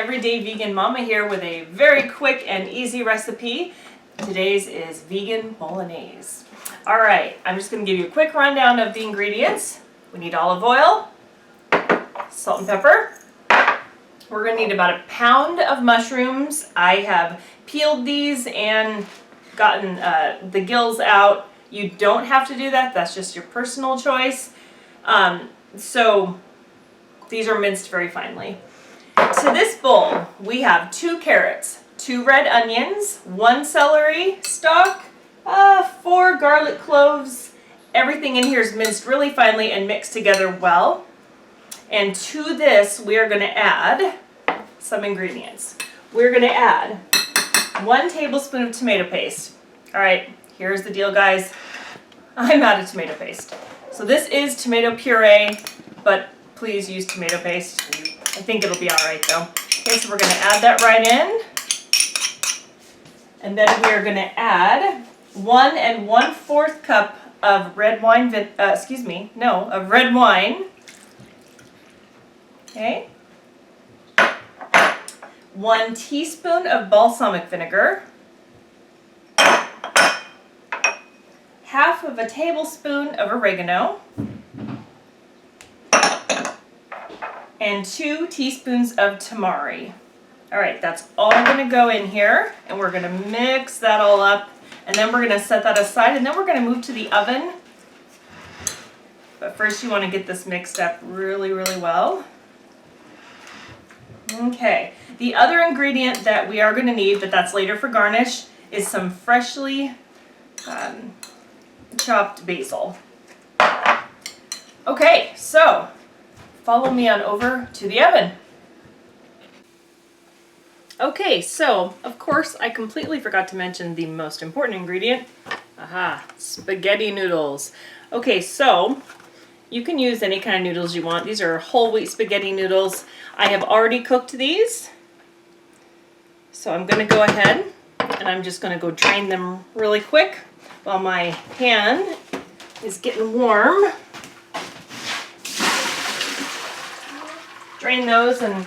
Everyday Vegan Mama here with a very quick and easy recipe. Today's is vegan bolognese. Alright, I'm just going to give you a quick rundown of the ingredients. We need olive oil, salt and pepper. We're going to need about a pound of mushrooms. I have peeled these and gotten the gills out. You don't have to do that, that's just your personal choice. So these are minced very finely. To this bowl, we have 2 carrots, 2 red onions, 1 celery stalk, 4 garlic cloves. Everything in here is minced really finely and mixed together well. And to this, we are going to add some ingredients. We're going to add 1 tablespoon of tomato paste. All right, here's the deal, guys. I'm out of tomato paste. So this is tomato puree, but please use tomato paste. I think it'll be all right though. Okay, so we're going to add that right in. And then we're going to add 1 1/4 cup of red wine, of red wine. Okay. 1 teaspoon of balsamic vinegar. Half of a tablespoon of oregano. And 2 teaspoons of tamari. All right, that's all going to go in here, and we're going to mix that all up, and then we're going to set that aside, and then we're going to move to the oven. But first you want to get this mixed up really, really well. Okay, the other ingredient that we are going to need, but that's later for garnish, is some freshly chopped basil. Okay, so follow me on over to the oven. Okay, so of course I completely forgot to mention the most important ingredient. Spaghetti noodles. Okay, so you can use any kind of noodles you want. These are whole wheat spaghetti noodles. I have already cooked these. So I'm going to go ahead and I'm just going to go drain them really quick while my pan is getting warm. Drain those and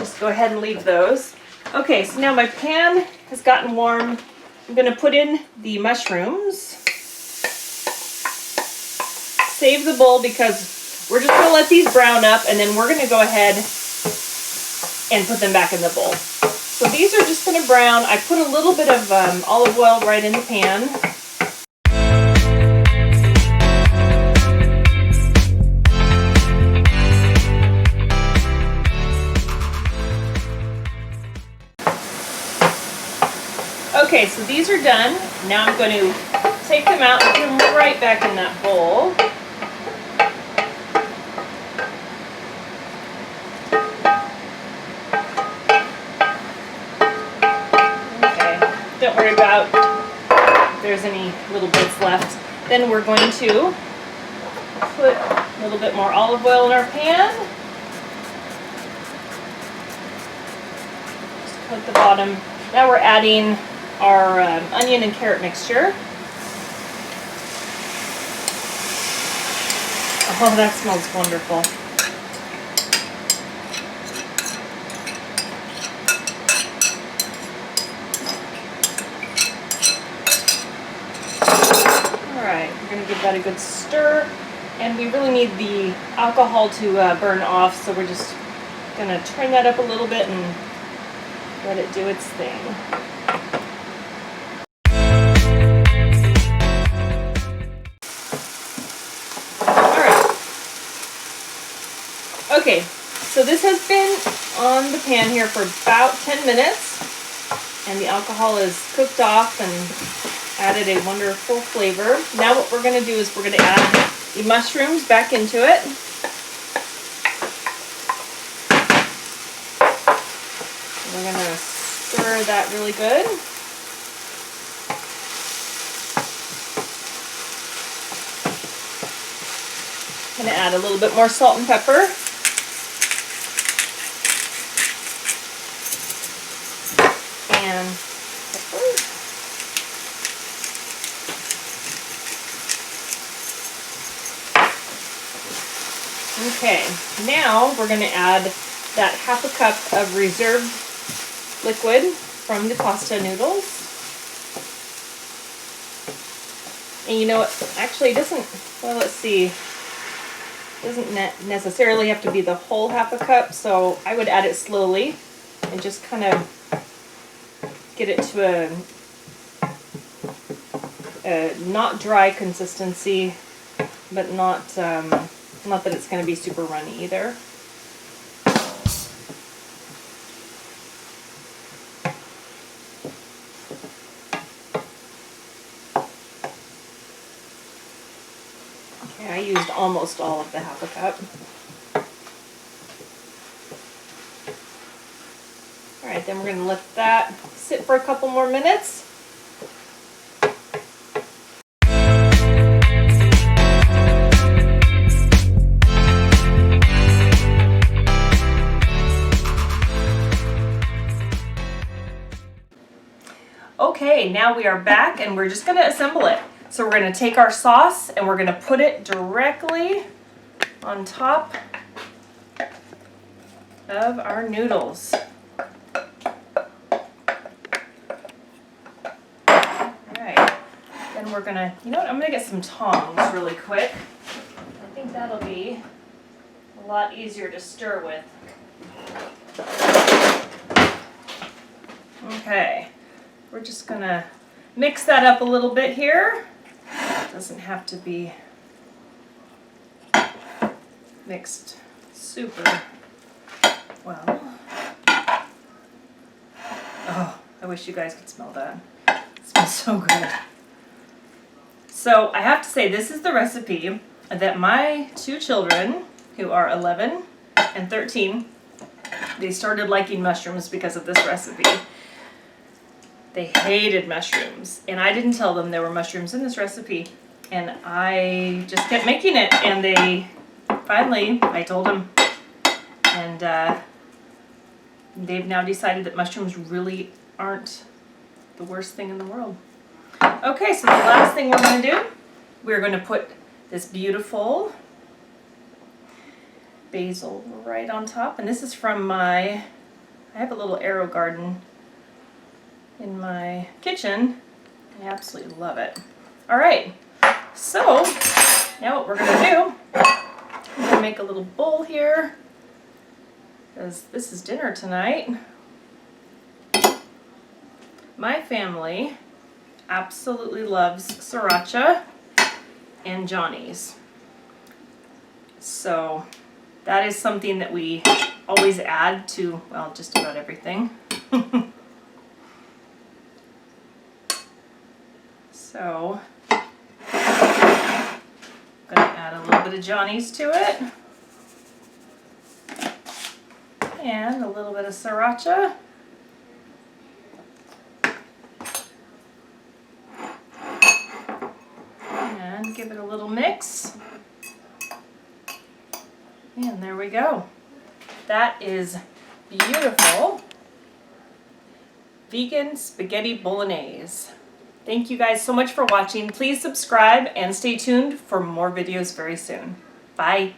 just go ahead and leave those. Okay, so now my pan has gotten warm. I'm going to put in the mushrooms. Save the bowl because we're just going to let these brown up, and then we're going to go ahead and put them back in the bowl. So these are just going to brown. I put a little bit of olive oil right in the pan. Okay, so these are done. Now I'm going to take them out and put them right back in that bowl. Okay, don't worry about if there's any little bits left. Then we're going to put a little bit more olive oil in our pan. Just coat the bottom. Now we're adding our onion and carrot mixture. Oh, that smells wonderful. Alright, we're going to give that a good stir. And we really need the alcohol to burn off, so we're just going to turn that up a little bit and let it do its thing. Okay, so this has been on the pan here for about 10 minutes, and the alcohol is cooked off and added a wonderful flavor. Now what we're going to do is we're going to add the mushrooms back into it. We're going to stir that really good. I'm going to add a little bit more salt and pepper. And pepper. Okay, now we're going to add that half a cup of reserved liquid from the pasta noodles. And you know what, actually it doesn't, well, let's see, it doesn't necessarily have to be the whole half a cup, so I would add it slowly and just kind of get it to a not dry consistency, but not that it's going to be super runny either. Okay, I used almost all of the half a cup. All right, then we're going to let that sit for a couple more minutes. Okay, now we are back and we're just going to assemble it. So we're going to take our sauce and we're going to put it directly on top of our noodles. Alright, then we're going to, you know what, I'm going to get some tongs really quick. I think that'll be a lot easier to stir with. Okay. We're just going to mix that up a little bit here. It doesn't have to be mixed super well. Oh, I wish you guys could smell that. It smells so good. So I have to say, this is the recipe that my two children, who are 11 and 13, they started liking mushrooms because of this recipe. They hated mushrooms, and I didn't tell them there were mushrooms in this recipe, and I just kept making it, and they finally, I told them, and they've now decided that mushrooms really aren't the worst thing in the world. Okay, so the last thing we're going to do, we're going to put this beautiful basil right on top, and this is from I have a little arrow garden in my kitchen. I absolutely love it. All right, so now what we're going to do, I'm going to make a little bowl here because this is dinner tonight. My family absolutely loves sriracha and Johnny's. So that is something that we always add to, well, just about everything. So I'm going to add a little bit of Johnny's to it. And a little bit of sriracha. And give it a little mix. And there we go. That is beautiful vegan spaghetti bolognese. Thank you guys so much for watching. Please subscribe and stay tuned for more videos very soon. Bye.